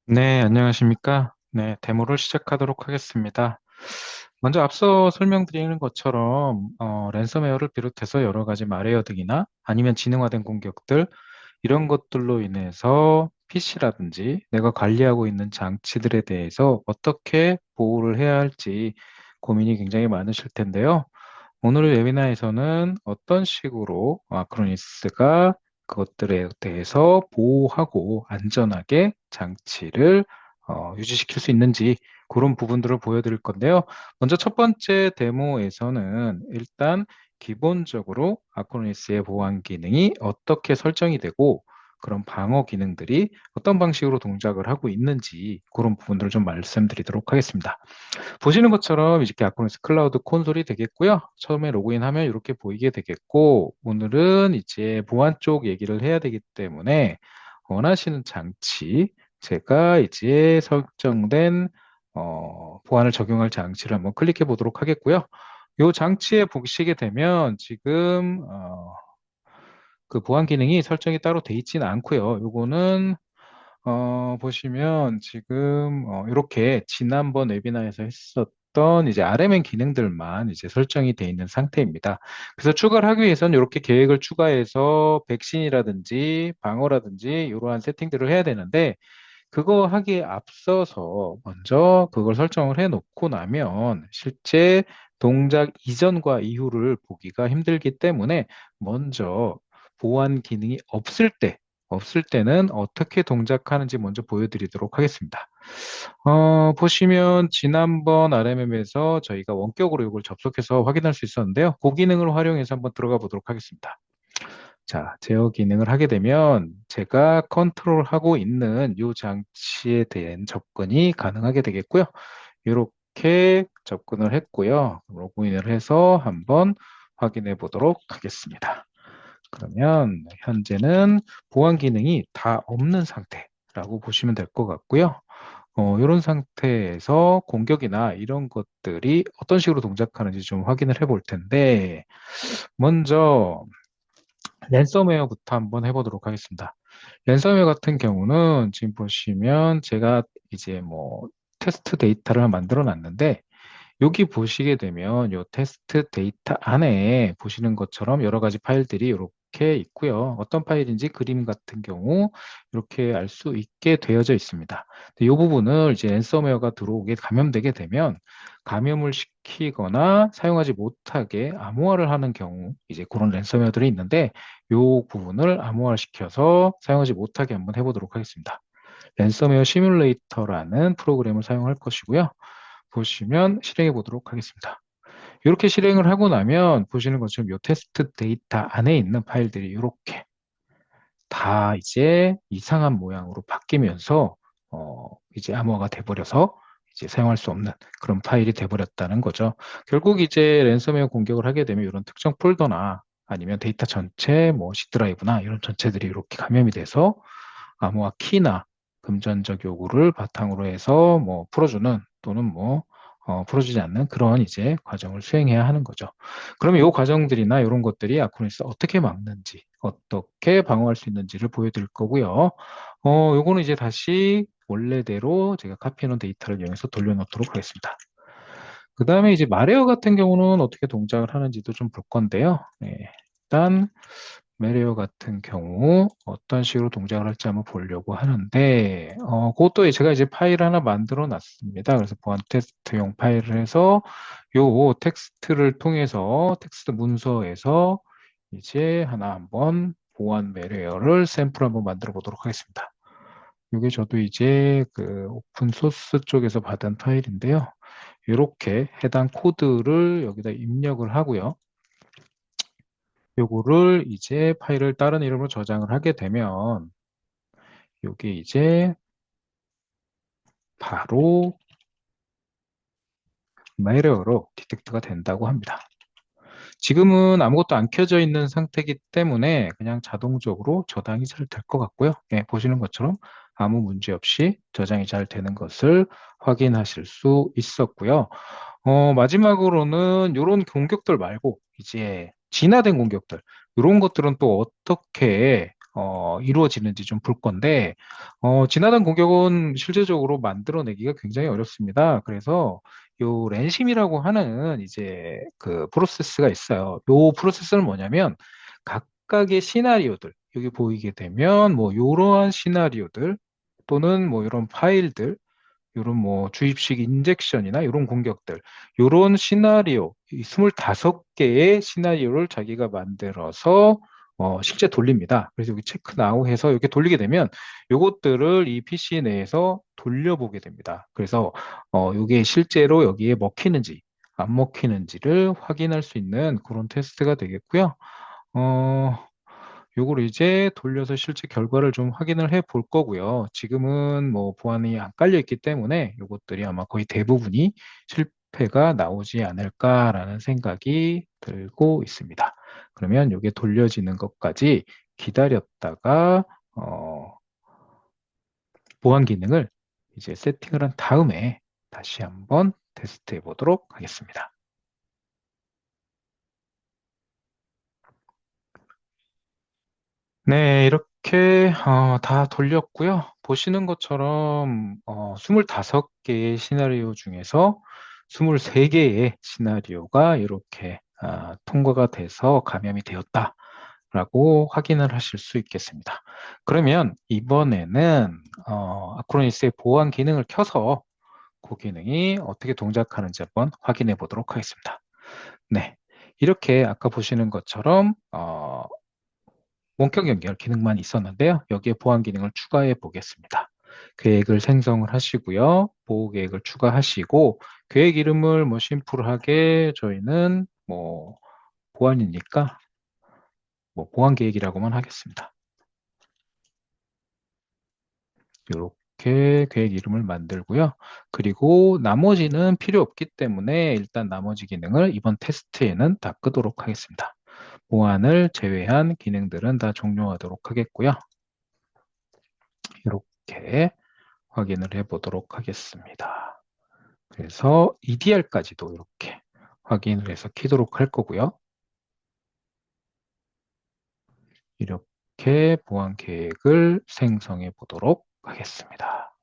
네, 안녕하십니까? 네, 데모를 시작하도록 하겠습니다. 먼저 앞서 설명드리는 것처럼 랜섬웨어를 비롯해서 여러 가지 말웨어 등이나 아니면 지능화된 공격들 이런 것들로 인해서 PC라든지 내가 관리하고 있는 장치들에 대해서 어떻게 보호를 해야 할지 고민이 굉장히 많으실 텐데요. 오늘 웨비나에서는 어떤 식으로 아크로니스가 그것들에 대해서 보호하고 안전하게 장치를 유지시킬 수 있는지 그런 부분들을 보여드릴 건데요. 먼저 첫 번째 데모에서는 일단 기본적으로 아크로니스의 보안 기능이 어떻게 설정이 되고 그런 방어 기능들이 어떤 방식으로 동작을 하고 있는지 그런 부분들을 좀 말씀드리도록 하겠습니다. 보시는 것처럼 이렇게 아크로니스 클라우드 콘솔이 되겠고요. 처음에 로그인하면 이렇게 보이게 되겠고, 오늘은 이제 보안 쪽 얘기를 해야 되기 때문에 원하시는 장치, 제가 이제 설정된 보안을 적용할 장치를 한번 클릭해 보도록 하겠고요. 이 장치에 보시게 되면 지금 그 보안 기능이 설정이 따로 돼 있지는 않고요. 요거는 보시면 지금 이렇게 지난번 웨비나에서 했었던 이제 RMN 기능들만 이제 설정이 돼 있는 상태입니다. 그래서 추가를 하기 위해서는 이렇게 계획을 추가해서 백신이라든지 방어라든지 이러한 세팅들을 해야 되는데 그거 하기에 앞서서 먼저 그걸 설정을 해 놓고 나면 실제 동작 이전과 이후를 보기가 힘들기 때문에 먼저 보안 기능이 없을 때는 어떻게 동작하는지 먼저 보여드리도록 하겠습니다. 보시면 지난번 RMM에서 저희가 원격으로 이걸 접속해서 확인할 수 있었는데요. 그 기능을 활용해서 한번 들어가 보도록 하겠습니다. 자, 제어 기능을 하게 되면 제가 컨트롤하고 있는 이 장치에 대한 접근이 가능하게 되겠고요. 이렇게 접근을 했고요. 로그인을 해서 한번 확인해 보도록 하겠습니다. 그러면 현재는 보안 기능이 다 없는 상태라고 보시면 될 것 같고요. 이런 상태에서 공격이나 이런 것들이 어떤 식으로 동작하는지 좀 확인을 해볼 텐데, 먼저 랜섬웨어부터 한번 해보도록 하겠습니다. 랜섬웨어 같은 경우는 지금 보시면 제가 이제 뭐 테스트 데이터를 만들어 놨는데 여기 보시게 되면 이 테스트 데이터 안에 보시는 것처럼 여러 가지 파일들이 이렇게 있고요. 어떤 파일인지 그림 같은 경우 이렇게 알 수 있게 되어져 있습니다. 이 부분을 이제 랜섬웨어가 들어오게 감염되게 되면 감염을 시키거나 사용하지 못하게 암호화를 하는 경우 이제 그런 랜섬웨어들이 있는데 이 부분을 암호화를 시켜서 사용하지 못하게 한번 해보도록 하겠습니다. 랜섬웨어 시뮬레이터라는 프로그램을 사용할 것이고요. 보시면 실행해 보도록 하겠습니다. 이렇게 실행을 하고 나면 보시는 것처럼 이 테스트 데이터 안에 있는 파일들이 이렇게 다 이제 이상한 모양으로 바뀌면서 이제 암호화가 돼버려서 이제 사용할 수 없는 그런 파일이 돼버렸다는 거죠. 결국 이제 랜섬웨어 공격을 하게 되면 이런 특정 폴더나 아니면 데이터 전체, 뭐 C 드라이브나 이런 전체들이 이렇게 감염이 돼서 암호화 키나 금전적 요구를 바탕으로 해서 뭐 풀어주는 또는 뭐 풀어주지 않는 그런 이제 과정을 수행해야 하는 거죠. 그러면 이 과정들이나 이런 것들이 아크로니스 어떻게 막는지, 어떻게 방어할 수 있는지를 보여드릴 거고요. 요거는 이제 다시 원래대로 제가 카피해놓은 데이터를 이용해서 돌려놓도록 하겠습니다. 그 다음에 이제 마레어 같은 경우는 어떻게 동작을 하는지도 좀 볼 건데요. 네, 일단 메리어 같은 경우 어떤 식으로 동작을 할지 한번 보려고 하는데 그것도 제가 이제 파일을 하나 만들어 놨습니다. 그래서 보안 테스트용 파일을 해서 요 텍스트를 통해서 텍스트 문서에서 이제 하나 한번 보안 메리어를 샘플 한번 만들어 보도록 하겠습니다. 이게 저도 이제 그 오픈 소스 쪽에서 받은 파일인데요. 이렇게 해당 코드를 여기다 입력을 하고요. 요거를 이제 파일을 다른 이름으로 저장을 하게 되면 요게 이제 바로 메리어로 디텍트가 된다고 합니다. 지금은 아무것도 안 켜져 있는 상태이기 때문에 그냥 자동적으로 저장이 잘 될 것 같고요. 예, 보시는 것처럼 아무 문제 없이 저장이 잘 되는 것을 확인하실 수 있었고요. 마지막으로는 이런 공격들 말고 이제 진화된 공격들 이런 것들은 또 어떻게 이루어지는지 좀 볼 건데, 지나간 공격은 실제적으로 만들어내기가 굉장히 어렵습니다. 그래서 요 랜심이라고 하는 이제 그 프로세스가 있어요. 요 프로세스는 뭐냐면 각각의 시나리오들, 여기 보이게 되면 뭐 이러한 시나리오들 또는 뭐 이런 파일들, 이런 뭐 주입식 인젝션이나 이런 공격들, 이런 시나리오, 이 25개의 시나리오를 자기가 만들어서 실제 돌립니다. 그래서 여기 체크 나우 해서 이렇게 돌리게 되면 요것들을 이 PC 내에서 돌려보게 됩니다. 그래서 이게 실제로 여기에 먹히는지 안 먹히는지를 확인할 수 있는 그런 테스트가 되겠고요. 어, 요걸 이제 돌려서 실제 결과를 좀 확인을 해 볼 거고요. 지금은 뭐 보안이 안 깔려 있기 때문에 요것들이 아마 거의 대부분이 실패가 나오지 않을까라는 생각이 들고 있습니다. 그러면 요게 돌려지는 것까지 기다렸다가 어, 보안 기능을 이제 세팅을 한 다음에 다시 한번 테스트해 보도록 하겠습니다. 네, 이렇게 다 돌렸고요. 보시는 것처럼 25개의 시나리오 중에서 23개의 시나리오가 이렇게 통과가 돼서 감염이 되었다라고 확인을 하실 수 있겠습니다. 그러면 이번에는 아크로니스의 보안 기능을 켜서 그 기능이 어떻게 동작하는지 한번 확인해 보도록 하겠습니다. 네, 이렇게 아까 보시는 것처럼 원격 연결 기능만 있었는데요. 여기에 보안 기능을 추가해 보겠습니다. 계획을 생성을 하시고요. 보호 계획을 추가하시고 계획 이름을 뭐 심플하게 저희는 뭐 보안이니까 뭐 보안 계획이라고만 하겠습니다. 이렇게 계획 이름을 만들고요. 그리고 나머지는 필요 없기 때문에 일단 나머지 기능을 이번 테스트에는 다 끄도록 하겠습니다. 보안을 제외한 기능들은 다 종료하도록 하겠고요. 이렇게 확인을 해 보도록 하겠습니다. 그래서 EDR까지도 이렇게 확인을 해서 키도록 할 거고요. 이렇게 보안 계획을 생성해 보도록 하겠습니다.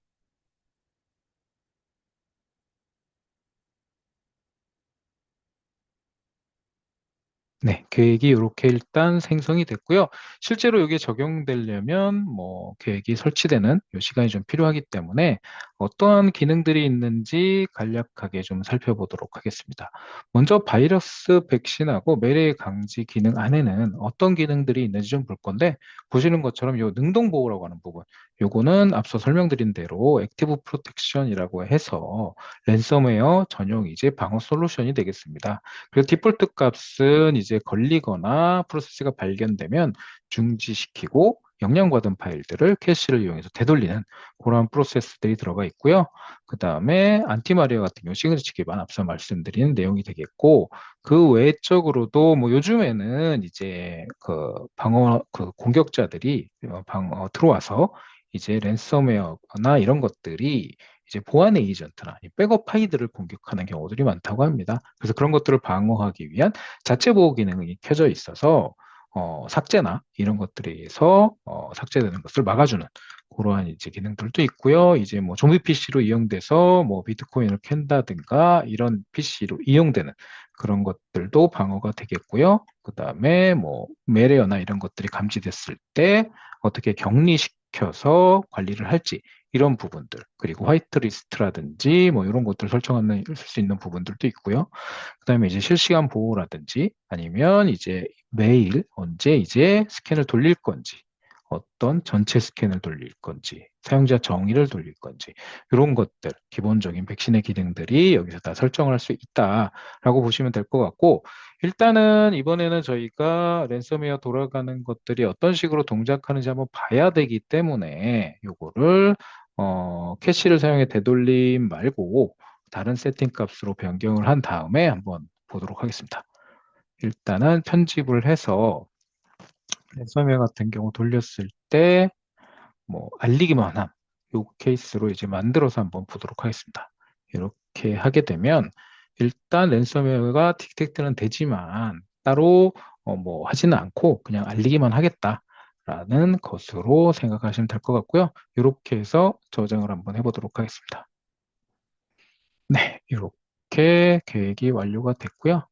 네, 계획이 이렇게 일단 생성이 됐고요. 실제로 이게 적용되려면 뭐 계획이 설치되는 이 시간이 좀 필요하기 때문에 어떠한 기능들이 있는지 간략하게 좀 살펴보도록 하겠습니다. 먼저 바이러스 백신하고 메르 강지 기능 안에는 어떤 기능들이 있는지 좀 볼 건데 보시는 것처럼 이 능동 보호라고 하는 부분, 요거는 앞서 설명드린 대로 액티브 프로텍션이라고 해서 랜섬웨어 전용 이제 방어 솔루션이 되겠습니다. 그래서 디폴트 값은 이제 걸리거나 프로세스가 발견되면 중지시키고 영향받은 파일들을 캐시를 이용해서 되돌리는 그런 프로세스들이 들어가 있고요. 그 다음에 안티마리아 같은 경우 시그니처 기반 앞서 말씀드린 내용이 되겠고 그 외적으로도 뭐 요즘에는 이제 그 방어 그 공격자들이 방어 들어와서 이제 랜섬웨어나 이런 것들이 이제 보안 에이전트나 이 백업 파이들을 공격하는 경우들이 많다고 합니다. 그래서 그런 것들을 방어하기 위한 자체 보호 기능이 켜져 있어서 삭제나 이런 것들에서 삭제되는 것을 막아주는 그러한 이제 기능들도 있고요. 이제 뭐 좀비 PC로 이용돼서 뭐 비트코인을 캔다든가 이런 PC로 이용되는 그런 것들도 방어가 되겠고요. 그 다음에 뭐 메레어나 이런 것들이 감지됐을 때 어떻게 격리시켜서 관리를 할지 이런 부분들, 그리고 화이트 리스트라든지 뭐 이런 것들 설정할 수 있는 부분들도 있고요. 그다음에 이제 실시간 보호라든지 아니면 이제 매일 언제 이제 스캔을 돌릴 건지 어떤 전체 스캔을 돌릴 건지 사용자 정의를 돌릴 건지 이런 것들 기본적인 백신의 기능들이 여기서 다 설정을 할 수 있다라고 보시면 될 것 같고 일단은 이번에는 저희가 랜섬웨어 돌아가는 것들이 어떤 식으로 동작하는지 한번 봐야 되기 때문에 요거를 캐시를 사용해 되돌림 말고 다른 세팅 값으로 변경을 한 다음에 한번 보도록 하겠습니다. 일단은 편집을 해서 랜섬웨어 같은 경우 돌렸을 때 뭐 알리기만 함. 요 케이스로 이제 만들어서 한번 보도록 하겠습니다. 이렇게 하게 되면 일단 랜섬웨어가 딕텍트는 되지만 따로 뭐 하지는 않고 그냥 알리기만 하겠다. 라는 것으로 생각하시면 될 것 같고요. 이렇게 해서 저장을 한번 해보도록 하겠습니다. 네, 이렇게 계획이 완료가 됐고요.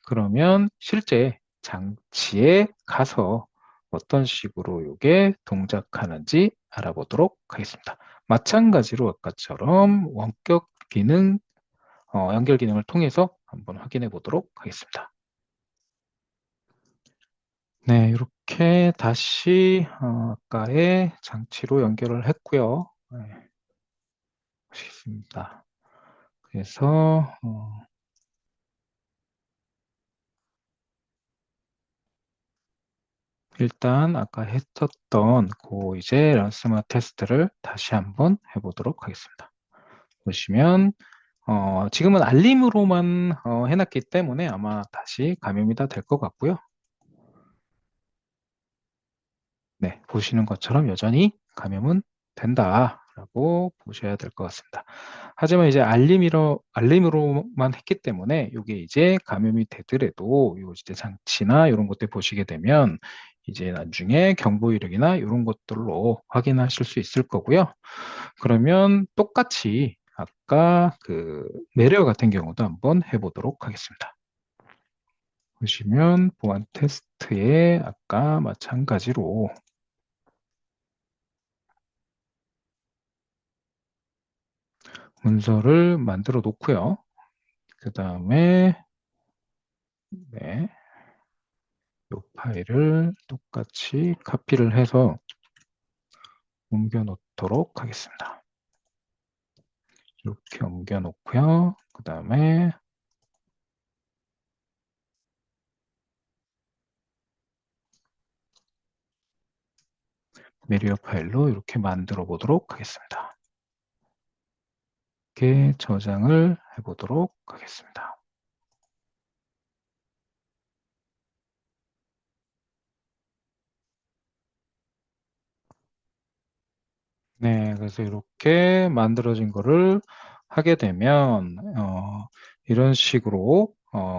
그러면 실제 장치에 가서 어떤 식으로 이게 동작하는지 알아보도록 하겠습니다. 마찬가지로 아까처럼 원격 기능, 연결 기능을 통해서 한번 확인해 보도록 하겠습니다. 네, 이렇게 다시 아까의 장치로 연결을 했고요. 네, 보시겠습니다. 그래서 일단 아까 했었던 그 이제 란스마 테스트를 다시 한번 해보도록 하겠습니다. 보시면 지금은 알림으로만 해놨기 때문에 아마 다시 감염이 다 될 것 같고요. 네, 보시는 것처럼 여전히 감염은 된다라고 보셔야 될 것 같습니다. 하지만 이제 알림으로만 했기 때문에 이게 이제 감염이 되더라도 요 이제 장치나 이런 것들 보시게 되면 이제 나중에 경보 이력이나 이런 것들로 확인하실 수 있을 거고요. 그러면 똑같이 아까 그 매리어 같은 경우도 한번 해보도록 하겠습니다. 보시면 보안 테스트에 아까 마찬가지로 문서를 만들어 놓고요. 그 다음에 네, 이 파일을 똑같이 카피를 해서 옮겨 놓도록 하겠습니다. 이렇게 옮겨 놓고요. 그 다음에 메리어 파일로 이렇게 만들어 보도록 하겠습니다. 이렇게 저장을 해 보도록 하겠습니다. 네, 그래서 이렇게 만들어진 거를 하게 되면 이런 식으로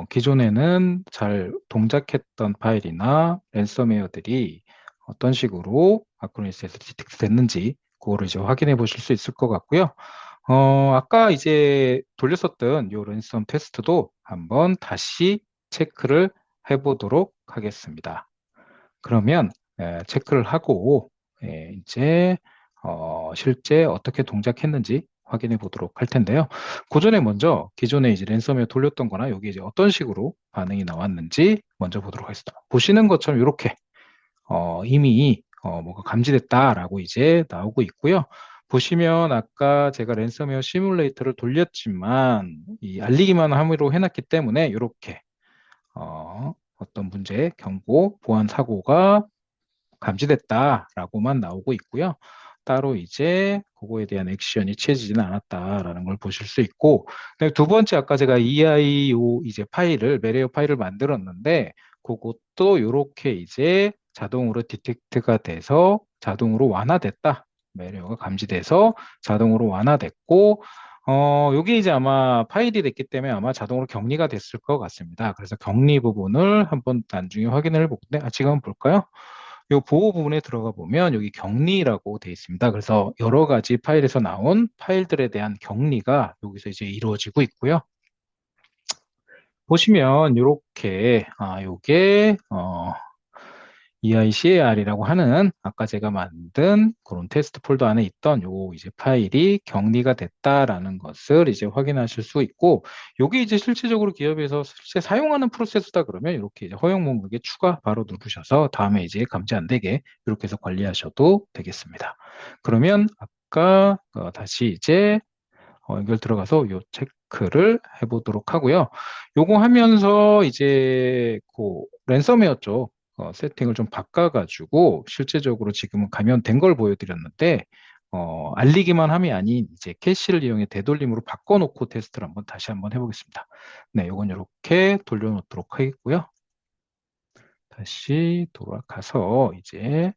기존에는 잘 동작했던 파일이나 랜섬웨어들이 어떤 식으로 아크로니스에서 디텍트 됐는지 그거를 이제 확인해 보실 수 있을 것 같고요. 아까 이제 돌렸었던 이 랜섬 테스트도 한번 다시 체크를 해보도록 하겠습니다. 그러면 체크를 하고 이제 실제 어떻게 동작했는지 확인해 보도록 할 텐데요. 그 전에 먼저 기존에 이제 랜섬웨어 돌렸던 거나 여기 이제 어떤 식으로 반응이 나왔는지 먼저 보도록 하겠습니다. 보시는 것처럼 이렇게 이미 뭐가 감지됐다라고 이제 나오고 있고요. 보시면 아까 제가 랜섬웨어 시뮬레이터를 돌렸지만 이 알리기만 함으로 해놨기 때문에 이렇게 어떤 문제, 경고, 보안 사고가 감지됐다라고만 나오고 있고요. 따로 이제 그거에 대한 액션이 취해지지는 않았다라는 걸 보실 수 있고, 두 번째 아까 제가 EIO 이제 파일을 메리어 파일을 만들었는데 그것도 이렇게 이제 자동으로 디텍트가 돼서 자동으로 완화됐다. 메리어가 감지돼서 자동으로 완화됐고 여기 이제 아마 파일이 됐기 때문에 아마 자동으로 격리가 됐을 것 같습니다. 그래서 격리 부분을 한번 나중에 확인을 볼 건데 지금 한번 볼까요? 이 보호 부분에 들어가 보면 여기 격리라고 되어 있습니다. 그래서 여러 가지 파일에서 나온 파일들에 대한 격리가 여기서 이제 이루어지고 있고요. 보시면 이렇게 요게 EICAR이라고 하는 아까 제가 만든 그런 테스트 폴더 안에 있던 요 이제 파일이 격리가 됐다라는 것을 이제 확인하실 수 있고 요게 이제 실질적으로 기업에서 실제 사용하는 프로세스다 그러면 이렇게 이제 허용 목록에 추가 바로 누르셔서 다음에 이제 감지 안 되게 이렇게 해서 관리하셔도 되겠습니다. 그러면 아까 다시 이제 연결 들어가서 요 체크를 해보도록 하고요. 요거 하면서 이제 그 랜섬웨어 쪽 세팅을 좀 바꿔가지고 실제적으로 지금은 감염된 걸 보여드렸는데 알리기만 함이 아닌 이제 캐시를 이용해 되돌림으로 바꿔놓고 테스트를 한번 다시 한번 해보겠습니다. 네, 요건 이렇게 돌려놓도록 하겠고요. 다시 돌아가서 이제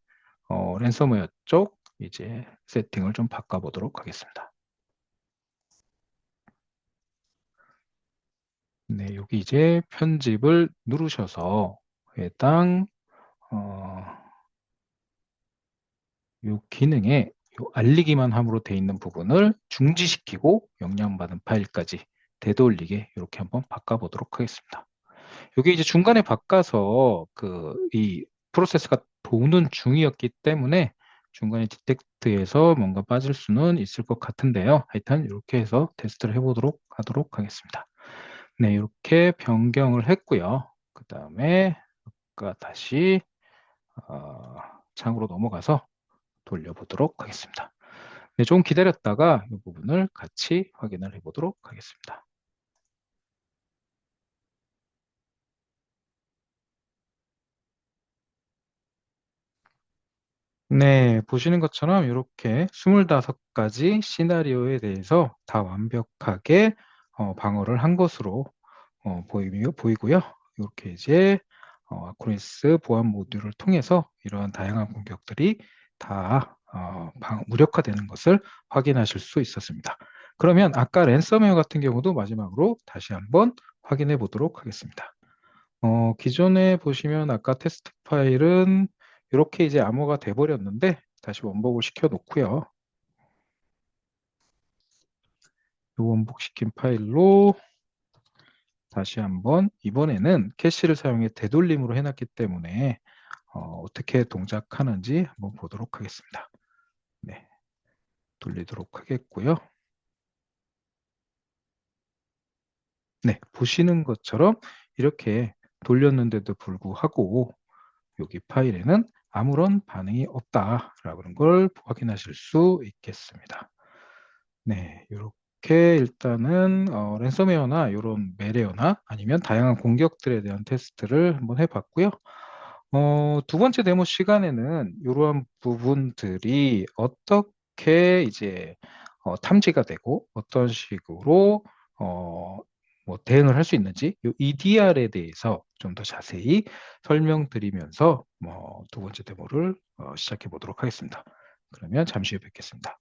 랜섬웨어 쪽 이제 세팅을 좀 바꿔보도록 하겠습니다. 네, 여기 이제 편집을 누르셔서 해당 어, 요 기능에 요 알리기만 함으로 돼 있는 부분을 중지시키고 영향받은 파일까지 되돌리게 이렇게 한번 바꿔보도록 하겠습니다. 이게 이제 중간에 바꿔서 이 프로세스가 도는 중이었기 때문에 중간에 디텍트에서 뭔가 빠질 수는 있을 것 같은데요. 하여튼 이렇게 해서 테스트를 해보도록 하도록 하겠습니다. 네, 이렇게 변경을 했고요. 그 다음에 아까 다시 창으로 넘어가서 돌려보도록 하겠습니다. 네, 좀 기다렸다가 이 부분을 같이 확인을 해보도록 하겠습니다. 네, 보시는 것처럼 이렇게 25가지 시나리오에 대해서 다 완벽하게 방어를 한 것으로 보이고요. 이렇게 이제 아쿠리스 보안 모듈을 통해서 이러한 다양한 공격들이 다 무력화되는 것을 확인하실 수 있었습니다. 그러면 아까 랜섬웨어 같은 경우도 마지막으로 다시 한번 확인해 보도록 하겠습니다. 기존에 보시면 아까 테스트 파일은 이렇게 이제 암호가 돼버렸는데 다시 원복을 시켜 놓고요. 이 원복시킨 파일로 다시 한번 이번에는 캐시를 사용해 되돌림으로 해놨기 때문에 어떻게 동작하는지 한번 보도록 하겠습니다. 네, 돌리도록 하겠고요. 네, 보시는 것처럼 이렇게 돌렸는데도 불구하고 여기 파일에는 아무런 반응이 없다라는 걸 확인하실 수 있겠습니다. 네, 이렇게 일단은 랜섬웨어나 이런 매레어나 아니면 다양한 공격들에 대한 테스트를 한번 해봤고요. 두 번째 데모 시간에는 이러한 부분들이 어떻게 이제 탐지가 되고 어떤 식으로 어, 뭐 대응을 할 수 있는지 이 EDR에 대해서 좀 더 자세히 설명드리면서 두 번째 데모를 시작해 보도록 하겠습니다. 그러면 잠시 후에 뵙겠습니다.